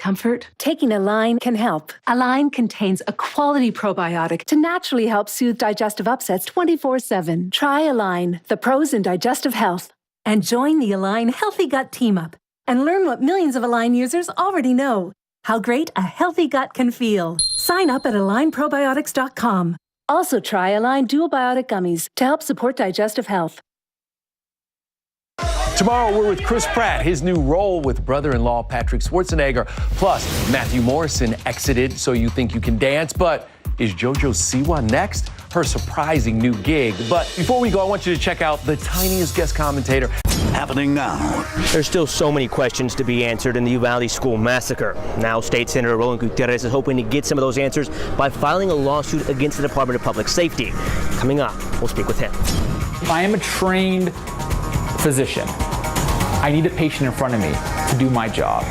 discomfort? Taking Align can help. Align contains a quality probiotic to naturally help soothe digestive upsets 24/7. Try Align, the pros in digestive health. And join the Align Healthy Gut Team Up and learn what millions of Align users already know. How great a healthy gut can feel. Sign up at AlignProbiotics.com. Also try Align Dual Biotic Gummies to help support digestive health. Tomorrow, we're with Chris Pratt, his new role with brother-in-law Patrick Schwarzenegger. Plus, Matthew Morrison exited So You Think You Can Dance. But is JoJo Siwa next? Her surprising new gig. But before we go, I want you to check out the tiniest guest commentator. Happening now. There's still so many questions to be answered in the Uvalde school massacre. Now, State Senator Roland Gutierrez is hoping to get some of those answers by filing a lawsuit against the Department of Public Safety. Coming up, we'll speak with him. I am a trained physician. I need a patient in front of me to do my job.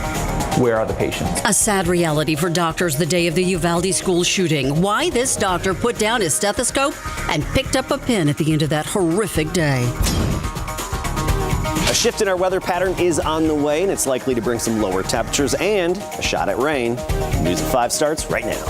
Where are the patients? A sad reality for doctors the day of the Uvalde school shooting. Why this doctor put down his stethoscope and picked up a pen at the end of that horrific day. A shift in our weather pattern is on the way, and it's likely to bring some lower temperatures and a shot at rain. News at 5 starts right now.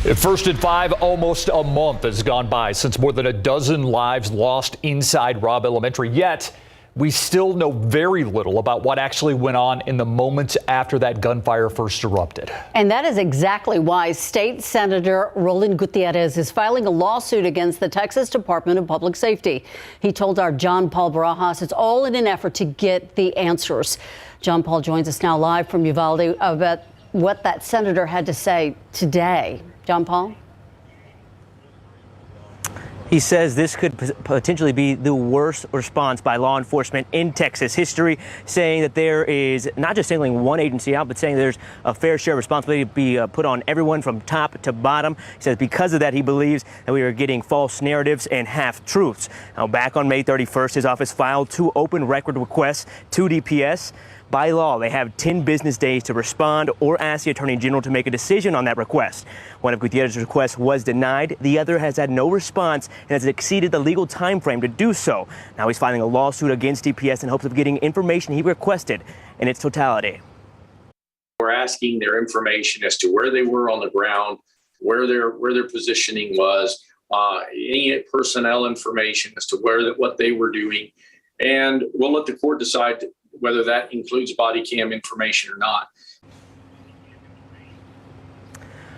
At First at 5, almost a month has gone by since more than a dozen lives lost inside Robb Elementary. Yet, we still know very little about what actually went on in the moments after that gunfire first erupted. And that is exactly why State Senator Roland Gutierrez is filing a lawsuit against the Texas Department of Public Safety. He told our John Paul Barajas it's all in an effort to get the answers. John Paul joins us now live from Uvalde about what that senator had to say today. John Paul? He says this could potentially be the worst response by law enforcement in Texas history, saying that there is not just singling one agency out, but saying there's a fair share of responsibility to be put on everyone from top to bottom. He says because of that, he believes that we are getting false narratives and half-truths. Now, back on May 31st, his office filed 2 open record requests to DPS. By law, they have 10 business days to respond or ask the Attorney General to make a decision on that request. One of Gutierrez's requests was denied. The other has had no response and has exceeded the legal time frame to do so. Now he's filing a lawsuit against DPS in hopes of getting information he requested in its totality. We're asking their information as to where they were on the ground, where their positioning was, any personnel information as to what they were doing, and we'll let the court decide whether that includes body cam information or not.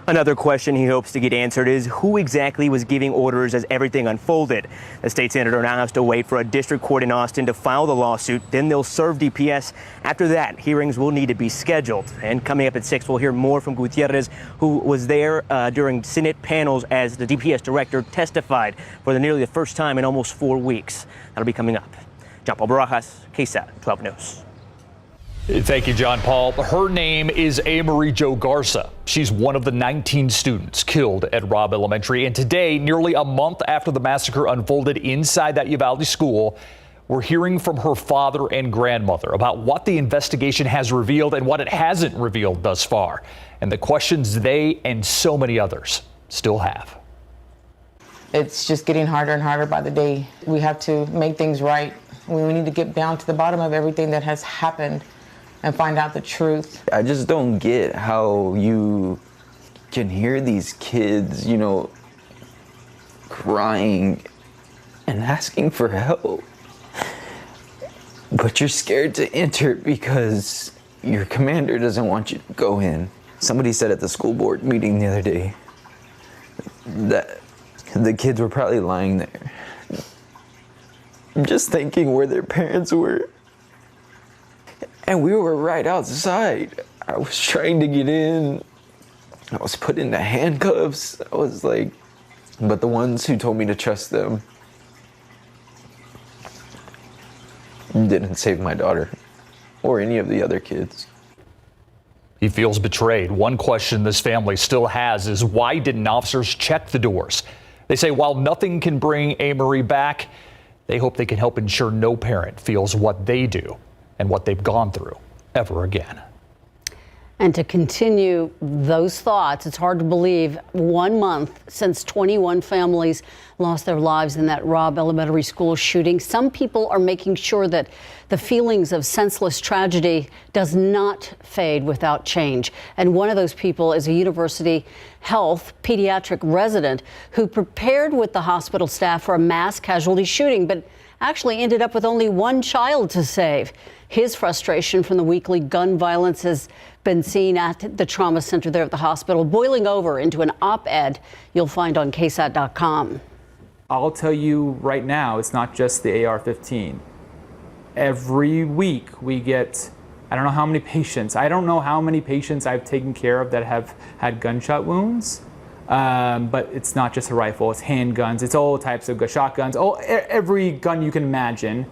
Another question he hopes to get answered is who exactly was giving orders as everything unfolded. The state senator now has to wait for a district court in Austin to file the lawsuit. Then they'll serve DPS. After that, hearings will need to be scheduled. And coming up at 6, we'll hear more from Gutierrez, who was there during Senate panels as the DPS director testified for nearly the first time in almost 4 weeks. That'll be coming up. John Paul Barajas, KSAT 12 News. Thank you, John Paul. Her name is Amerie Jo Garza. She's one of the 19 students killed at Robb Elementary. And today, nearly a month after the massacre unfolded inside that Uvalde school, we're hearing from her father and grandmother about what the investigation has revealed and what it hasn't revealed thus far, and the questions they and so many others still have. It's just getting harder and harder by the day. We have to make things right. We need to get down to the bottom of everything that has happened and find out the truth. I just don't get how you can hear these kids, crying and asking for help, but you're scared to enter because your commander doesn't want you to go in. Somebody said at the school board meeting the other day that the kids were probably lying there. I'm just thinking where their parents were. And we were right outside. I was trying to get in. I was put into handcuffs. I was like, but the ones who told me to trust them didn't save my daughter or any of the other kids. He feels betrayed. One question this family still has is why didn't officers check the doors? They say while nothing can bring Amerie back, they hope they can help ensure no parent feels what they do and what they've gone through ever again. And to continue those thoughts, it's hard to believe 1 month since 21 families lost their lives in that Robb Elementary School shooting. Some people are making sure that the feelings of senseless tragedy does not fade without change. And one of those people is a University Health pediatric resident who prepared with the hospital staff for a mass casualty shooting, but actually ended up with only one child to save. His frustration from the weekly gun violence has been seen at the trauma center there at the hospital, boiling over into an op-ed you'll find on KSAT.com. I'll tell you right now, it's not just the AR-15. Every week we get, I don't know how many patients I've taken care of that have had gunshot wounds. But it's not just a rifle, it's handguns, it's all types of shotguns, every gun you can imagine.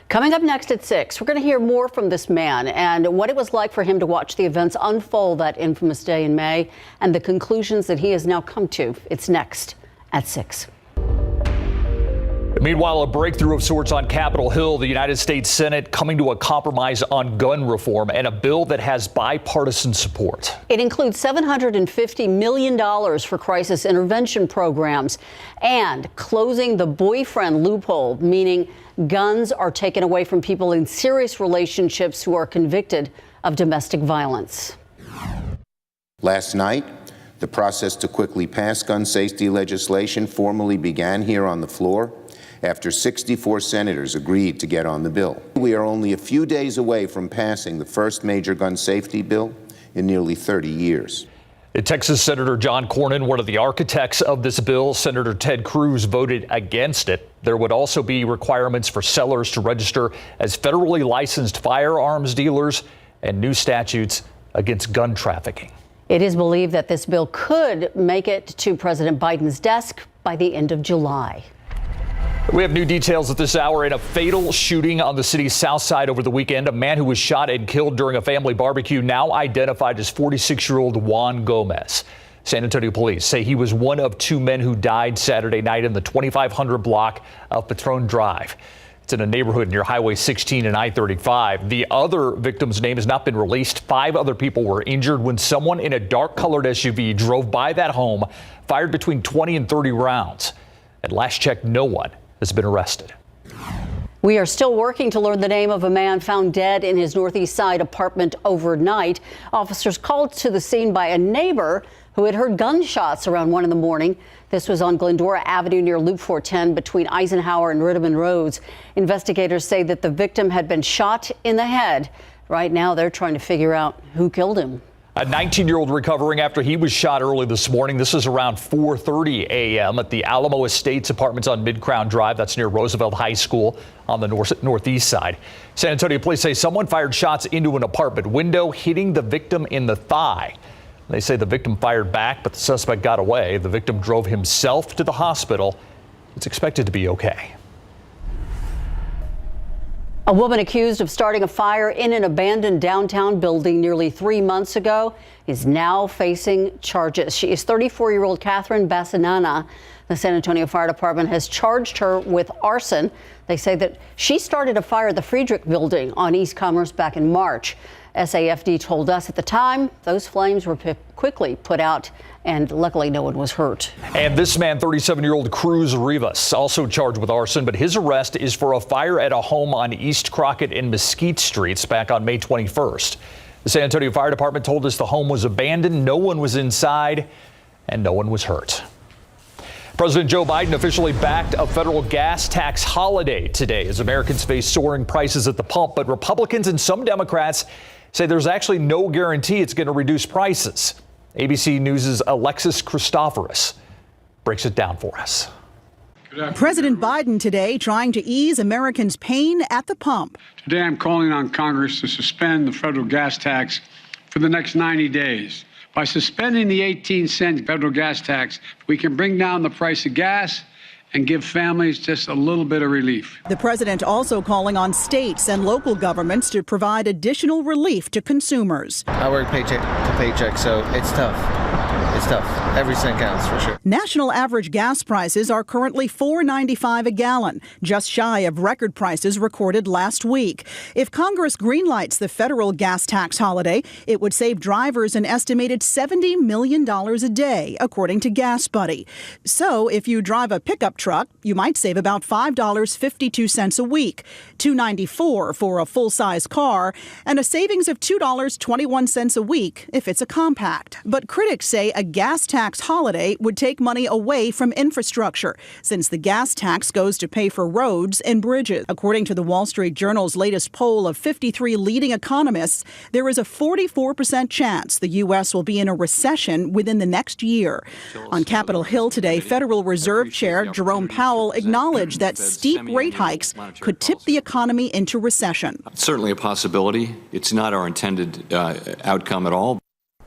Coming up next at 6, we're going to hear more from this man and what it was like for him to watch the events unfold that infamous day in May and the conclusions that he has now come to. It's next at 6. Meanwhile, a breakthrough of sorts on Capitol Hill, the United States Senate coming to a compromise on gun reform and a bill that has bipartisan support. It includes $750 million for crisis intervention programs and closing the boyfriend loophole, meaning guns are taken away from people in serious relationships who are convicted of domestic violence. Last night, the process to quickly pass gun safety legislation formally began here on the floor after 64 senators agreed to get on the bill. We are only a few days away from passing the first major gun safety bill in nearly 30 years. Texas Senator John Cornyn, one of the architects of this bill, Senator Ted Cruz voted against it. There would also be requirements for sellers to register as federally licensed firearms dealers and new statutes against gun trafficking. It is believed that this bill could make it to President Biden's desk by the end of July. We have new details at this hour in a fatal shooting on the city's south side over the weekend. A man who was shot and killed during a family barbecue, now identified as 46-year-old Juan Gomez. San Antonio police say he was one of 2 men who died Saturday night in the 2500 block of Patron Drive. It's in a neighborhood near Highway 16 and I-35. The other victim's name has not been released. 5 other people were injured when someone in a dark-colored SUV drove by that home, fired between 20 and 30 rounds. At last check, no one has been arrested. We are still working to learn the name of a man found dead in his Northeast Side apartment overnight. Officers called to the scene by a neighbor who had heard gunshots around 1 in the morning. This was on Glendora Avenue near Loop 410 between Eisenhower and Ritterman Roads. Investigators say that the victim had been shot in the head. Right now, they're trying to figure out who killed him. A 19-year-old recovering after he was shot early this morning. This is around 4:30 a.m. at the Alamo Estates Apartments on Mid-Crown Drive. That's near Roosevelt High School on the northeast side. San Antonio police say someone fired shots into an apartment window, hitting the victim in the thigh. They say the victim fired back, but the suspect got away. The victim drove himself to the hospital. It's expected to be okay. A woman accused of starting a fire in an abandoned downtown building nearly 3 months ago is now facing charges. She is 34-year-old Catherine Bassanana. The San Antonio Fire Department has charged her with arson. They say that she started a fire at the Friedrich building on East Commerce back in March. SAFD told us at the time those flames were quickly put out, and luckily no one was hurt. And this man, 37-year-old Cruz Rivas, also charged with arson, but his arrest is for a fire at a home on East Crockett and Mesquite Streets back on May 21st. The San Antonio Fire Department told us the home was abandoned, no one was inside, and no one was hurt. President Joe Biden officially backed a federal gas tax holiday today as Americans face soaring prices at the pump, but Republicans and some Democrats say there's actually no guarantee it's going to reduce prices. ABC News' Alexis Christoforous breaks it down for us. President Biden today trying to ease Americans' pain at the pump. Today I'm calling on Congress to suspend the federal gas tax for the next 90 days. By suspending the 18-cent federal gas tax, we can bring down the price of gas and give families just a little bit of relief. The president also calling on states and local governments to provide additional relief to consumers. I work paycheck to paycheck, so it's tough. it's tough. Every cent counts for sure. National average gas prices are currently $4.95 a gallon, just shy of record prices recorded last week. If Congress greenlights the federal gas tax holiday, it would save drivers an estimated $70 million a day, according to Gas Buddy. So if you drive a pickup truck, you might save about $5.52 a week, $2.94 for a full-size car, and a savings of $2.21 a week if it's a compact. But critics say a gas tax holiday would take money away from infrastructure, since the gas tax goes to pay for roads and bridges. According to the Wall Street Journal's latest poll of 53 leading economists, there is a 44% chance the U.S. will be in a recession within the next year. On Capitol Hill today, Federal Reserve Chair Jerome Powell acknowledged that steep rate hikes could tip the economy into recession. Certainly a possibility. It's not our intended outcome at all.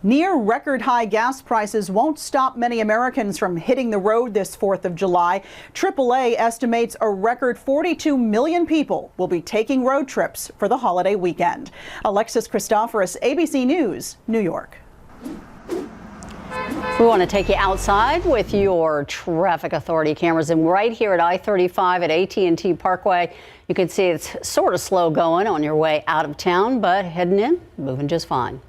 Near record high gas prices won't stop many Americans from hitting the road this 4th of July. AAA estimates a record 42 million people will be taking road trips for the holiday weekend. Alexis Christoforous, ABC News, New York. We want to take you outside with your traffic authority cameras, and right here at I-35 at AT&T Parkway, you can see it's sort of slow going on your way out of town, but heading in, moving just fine.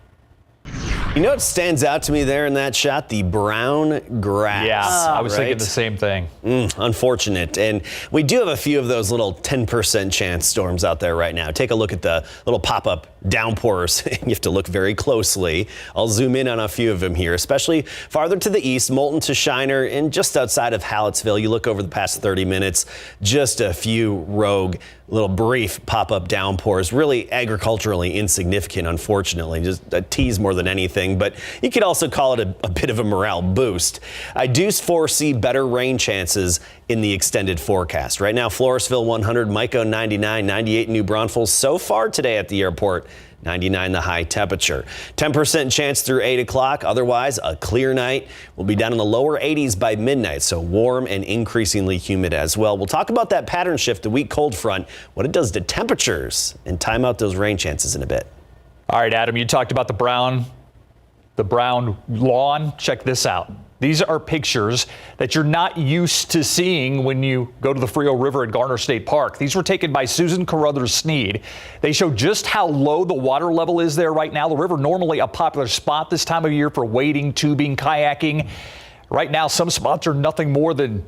You know what stands out to me there in that shot? The brown grass. Yeah, I was right? thinking the same thing. Unfortunate. And we do have a few of those little 10% chance storms out there right now. Take a look at the little pop-up downpours. You have to look very closely. I'll zoom in on a few of them here, especially farther to the east, Moulton to Shiner, and just outside of Hallettsville. You look over the past 30 minutes, just a few rogue, little brief pop-up downpours, really agriculturally insignificant, unfortunately, just a tease more than anything, but you could also call it a bit of a morale boost. I do foresee better rain chances in the extended forecast. Right now, Floresville 100, Mico 99, 98 New Braunfels. So far today at the airport, 99 the high temperature. 10% chance through 8 o'clock. Otherwise, a clear night. We'll be down in the lower 80s by midnight, so warm and increasingly humid as well. We'll talk about that pattern shift, the weak cold front, what it does to temperatures, and time out those rain chances in a bit. All right, Adam, you talked about the brown lawn. Check this out. These are pictures that you're not used to seeing when you go to the Frio River at Garner State Park. These were taken by Susan Carruthers-Sneed. They show just how low the water level is there right now. The river, normally a popular spot this time of year for wading, tubing, kayaking. Right now, some spots are nothing more than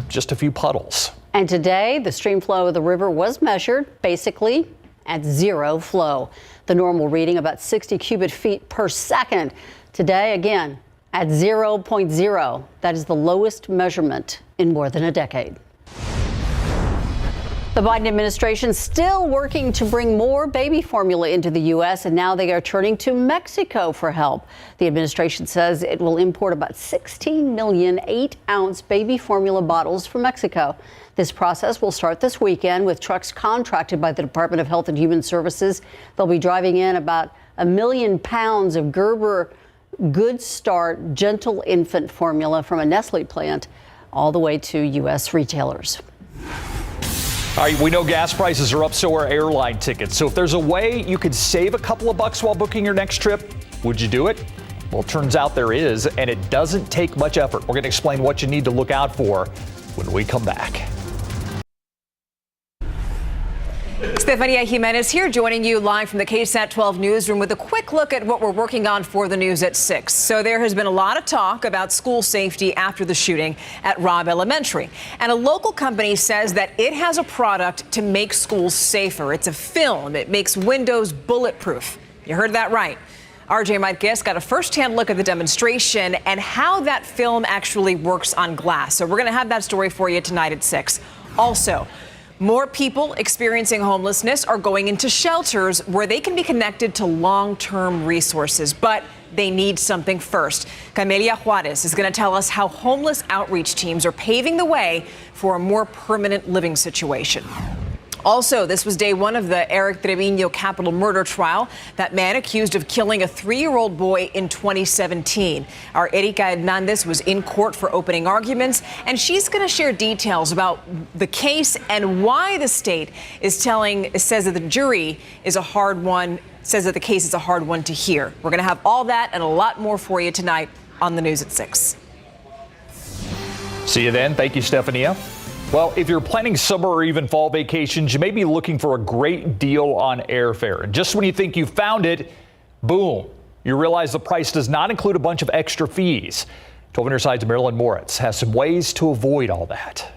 just a few puddles. And today, the stream flow of the river was measured basically at zero flow. The normal reading about 60 cubic feet per second. Today, again, at 0.0. That is the lowest measurement in more than a decade. The Biden administration still working to bring more baby formula into the U.S., and now they are turning to Mexico for help. The administration says it will import about 16 million 8-ounce baby formula bottles from Mexico. This process will start this weekend with trucks contracted by the Department of Health and Human Services. They'll be driving in about 1 million pounds of Gerber Good Start gentle infant formula from a Nestle plant all the way to U.S. retailers. All right, we know gas prices are up, so are airline tickets. So if there's a way you could save a couple of bucks while booking your next trip, would you do it? Well, it turns out there is, and it doesn't take much effort. We're going to explain what you need to look out for when we come back. Stefania Jimenez here, joining you live from the KSAT 12 newsroom with a quick look at what we're working on for the news at 6. So there has been a lot of talk about school safety after the shooting at Robb Elementary. And a local company says that it has a product to make schools safer. It's a film. It makes windows bulletproof. You heard that right. RJ Mike Guest got a first-hand look at the demonstration and how that film actually works on glass. So we're going to have that story for you tonight at 6. Also, more people experiencing homelessness are going into shelters where they can be connected to long-term resources, but they need something first. Camelia Juarez is going to tell us how homeless outreach teams are paving the way for a more permanent living situation. Also, this was day one of the Eric Trevino capital murder trial. That man accused of killing a 3-year-old boy in 2017. Our Erika Hernandez was in court for opening arguments, and she's going to share details about the case and why the state says that the jury is a hard one, says that the case is a hard one to hear. We're going to have all that and a lot more for you tonight on the news at 6. See you then. Thank you, Stephania. Well, if you're planning summer or even fall vacations, you may be looking for a great deal on airfare. And just when you think you found it, boom, you realize the price does not include a bunch of extra fees. 12 on your side's Marilyn Moritz has some ways to avoid all that.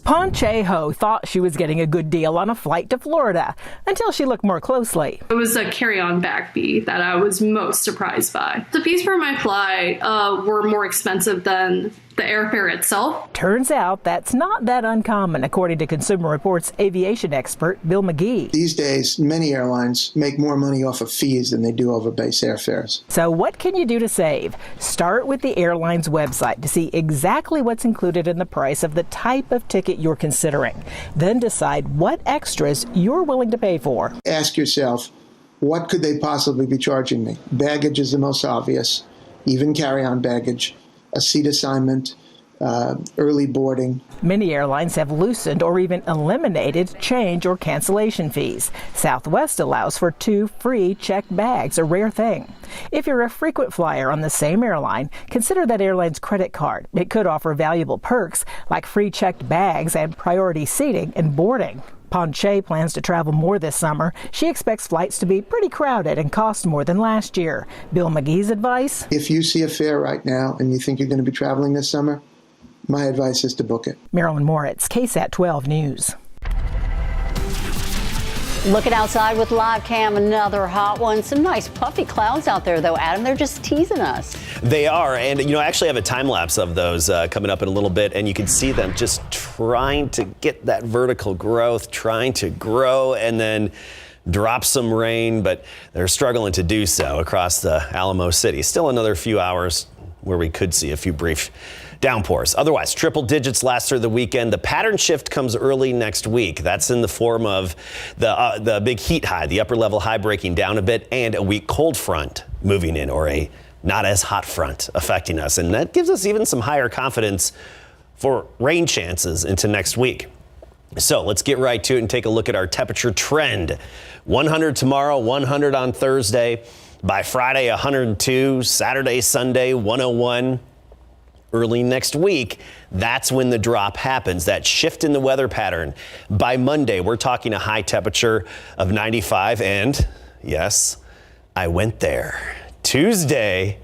Ponche Ho thought she was getting a good deal on a flight to Florida until she looked more closely. It was a carry-on bag fee that I was most surprised by. The fees for my flight were more expensive than the airfare itself. Turns out that's not that uncommon, according to Consumer Reports aviation expert Bill McGee. These days, many airlines make more money off of fees than they do over base airfares. So what can you do to save? Start with the airline's website to see exactly what's included in the price of the type of ticket you're considering. Then decide what extras you're willing to pay for. Ask yourself, what could they possibly be charging me? Baggage is the most obvious, even carry-on baggage, a seat assignment, early boarding. Many airlines have loosened or even eliminated change or cancellation fees. Southwest allows for 2 free checked bags, a rare thing. If you're a frequent flyer on the same airline, consider that airline's credit card. It could offer valuable perks like free checked bags and priority seating and boarding. Ponche plans to travel more this summer. She expects flights to be pretty crowded and cost more than last year. Bill McGee's advice? If you see a fare right now and you think you're going to be traveling this summer, my advice is to book it. Marilyn Moritz, KSAT 12 News. Looking outside with live cam, another hot one. Some nice puffy clouds out there, though, Adam. They're just teasing us. They are. And, I actually have a time lapse of those coming up in a little bit. And you can see them just trying to get that vertical growth, trying to grow and then drop some rain. But they're struggling to do so across the Alamo City. Still another few hours where we could see a few brief downpours. Otherwise, triple digits last through the weekend. The pattern shift comes early next week. That's in the form of the big heat high, the upper level high breaking down a bit, and a weak cold front moving in, or a not as hot front affecting us. And that gives us even some higher confidence for rain chances into next week. So let's get right to it and take a look at our temperature trend. 100 tomorrow, 100 on Thursday. By Friday, 102. Saturday, Sunday, 101. Early next week, that's when the drop happens, that shift in the weather pattern. By Monday, we're talking a high temperature of 95, and yes, I went there. Tuesday,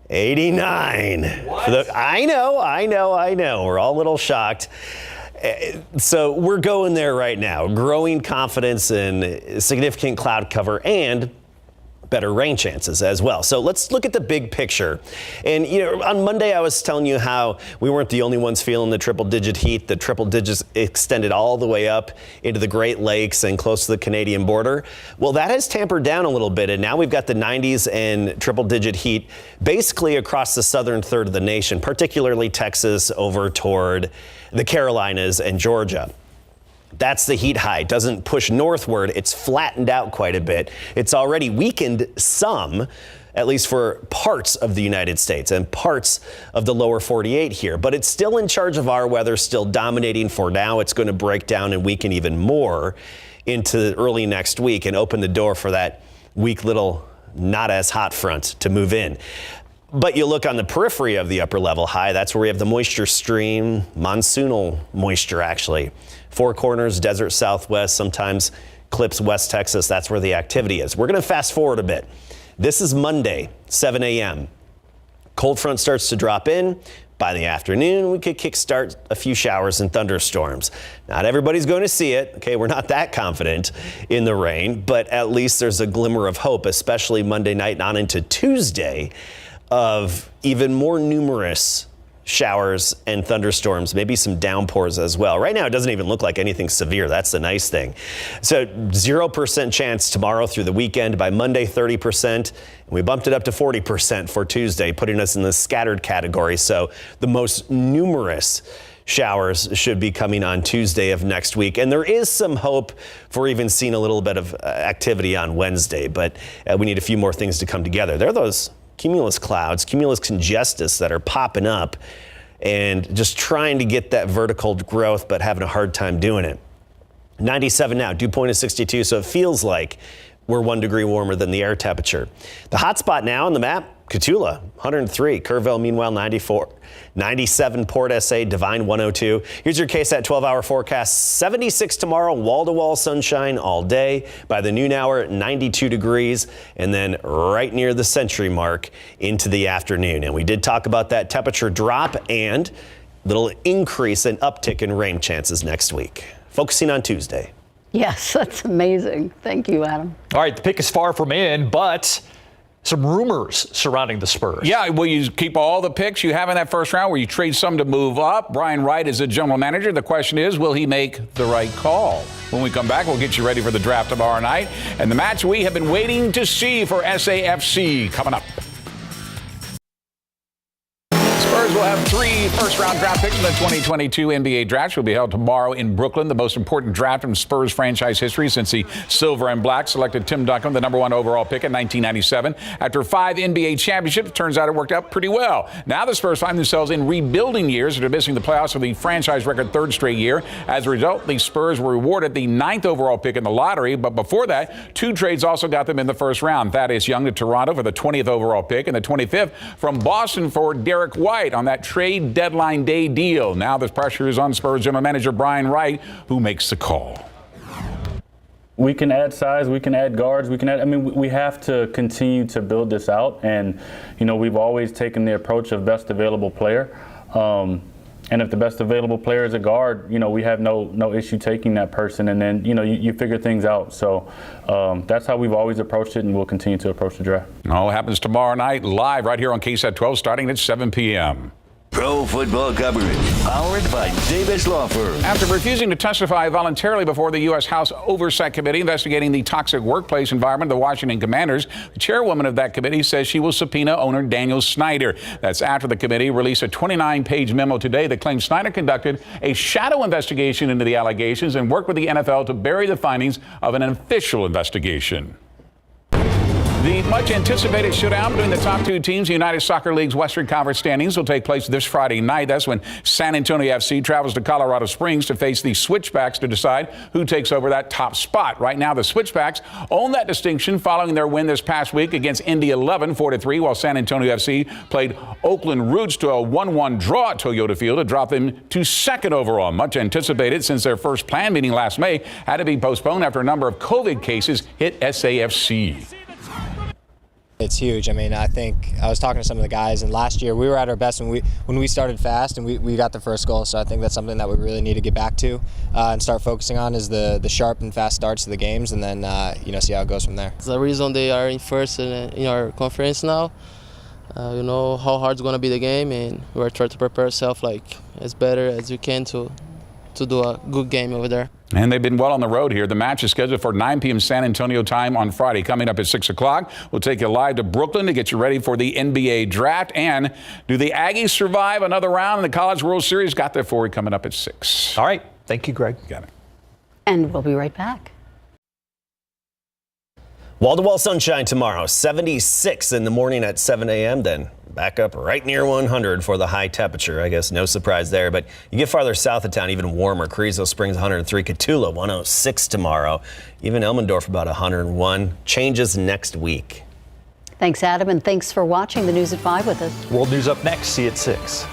89. I know. We're all a little shocked. So we're going there right now. Growing confidence in significant cloud cover and better rain chances as well. So let's look at the big picture. And on Monday, I was telling you how we weren't the only ones feeling the triple digit heat. The triple digits extended all the way up into the Great Lakes and close to the Canadian border. Well, that has tampered down a little bit. And now we've got the 90s and triple digit heat basically across the southern third of the nation, particularly Texas over toward the Carolinas and Georgia. That's the heat high. It doesn't push northward. It's flattened out quite a bit. It's already weakened some, at least for parts of the United States and parts of the lower 48 here. But it's still in charge of our weather, still dominating for now. It's going to break down and weaken even more into early next week and open the door for that weak little not as hot front to move in. But you look on the periphery of the upper level high, that's where we have the moisture stream, monsoonal moisture actually. Four Corners, Desert Southwest, sometimes clips West Texas, that's where the activity is. We're going to fast forward a bit. This is Monday, 7 a.m. Cold front starts to drop in. By the afternoon, we could kickstart a few showers and thunderstorms. Not everybody's going to see it. Okay, we're not that confident in the rain, but at least there's a glimmer of hope, especially Monday night and on into Tuesday, of even more numerous showers and thunderstorms, maybe some downpours as well. Right now, it doesn't even look like anything severe. That's the nice thing. So 0% chance tomorrow through the weekend. By Monday, 30%. And we bumped it up to 40% for Tuesday, putting us in the scattered category. So the most numerous showers should be coming on Tuesday of next week. And there is some hope for even seeing a little bit of activity on Wednesday, but we need a few more things to come together. There are those cumulus clouds, cumulus congestus that are popping up and just trying to get that vertical growth, but having a hard time doing it. 97 now, dew point is 62, so it feels like we're 1 degree warmer than the air temperature. The hot spot now on the map, Cotulla, 103. Kerrville, meanwhile, 94. 97, Port SA, Divine, 102. Here's your KSAT 12-hour forecast. 76 tomorrow, wall-to-wall sunshine all day. By the noon hour, 92 degrees. And then right near the century mark into the afternoon. And we did talk about that temperature drop and little increase in uptick in rain chances next week. Focusing on Tuesday. Yes, that's amazing. Thank you, Adam. All right, the pick is far from in, but some rumors surrounding the Spurs. Yeah, will you keep all the picks you have in that first round? Will you trade some to move up? Brian Wright is the general manager. The question is, will he make the right call? When we come back, we'll get you ready for the draft tomorrow night and the match we have been waiting to see for SAFC coming up. Spurs will have 3 first-round draft picks in the 2022 NBA draft, which will be held tomorrow in Brooklyn, the most important draft in Spurs franchise history since the Silver and Black selected Tim Duncan, the #1 overall pick in 1997. After 5 NBA championships, it turns out it worked out pretty well. Now the Spurs find themselves in rebuilding years after missing the playoffs for the franchise record 3rd straight year. As a result, the Spurs were rewarded the 9th overall pick in the lottery, but before that, 2 trades also got them in the first round. Thaddeus Young to Toronto for the 20th overall pick and the 25th from Boston for Derek White on that trade deadline day deal. Now the pressure is on Spurs general manager Brian Wright, who makes the call. We can add size, we can add guards, we have to continue to build this out. And, we've always taken the approach of best available player. And if the best available player is a guard, we have no issue taking that person. And then, you figure things out. So that's how we've always approached it, and we'll continue to approach the draft. All happens tomorrow night live right here on KSAT 12 starting at 7 p.m. Pro football coverage, powered by Davis Law Firm. After refusing to testify voluntarily before the U.S. House Oversight Committee investigating the toxic workplace environment of the Washington Commanders, the chairwoman of that committee says she will subpoena owner Daniel Snyder. That's after the committee released a 29-page memo today that claims Snyder conducted a shadow investigation into the allegations and worked with the NFL to bury the findings of an official investigation. The much-anticipated showdown between the top 2 teams in the United Soccer League's Western Conference standings will take place this Friday night. That's when San Antonio FC travels to Colorado Springs to face the Switchbacks to decide who takes over that top spot. Right now, the Switchbacks own that distinction following their win this past week against Indy 11, 4-3, while San Antonio FC played Oakland Roots to a 1-1 draw at Toyota Field to drop them to 2nd overall. Much anticipated since their first planned meeting last May had to be postponed after a number of COVID cases hit SAFC. It's huge. I think I was talking to some of the guys, and last year we were at our best when we started fast and we got the first goal. So I think that's something that we really need to get back to and start focusing on is the sharp and fast starts to the games, and then see how it goes from there. The reason they are in first in our conference now, how hard it's going to be the game, and we're trying to prepare ourselves as better as we can to do a good game over there. And they've been well on the road here. The match is scheduled for 9 p.m. San Antonio time on Friday. Coming up at 6 o'clock, we'll take you live to Brooklyn to get you ready for the NBA draft. And do the Aggies survive another round in the College World Series? Got that for you coming up at 6. All right. Thank you, Greg. Got it. And we'll be right back. Wall-to-wall sunshine tomorrow, 76 in the morning at 7 a.m., then back up right near 100 for the high temperature. I guess no surprise there, but you get farther south of town, even warmer. Carrizo Springs, 103. Cotulla, 106 tomorrow. Even Elmendorf, about 101. Changes next week. Thanks, Adam, and thanks for watching the News at 5 with us. World News up next. See you at 6.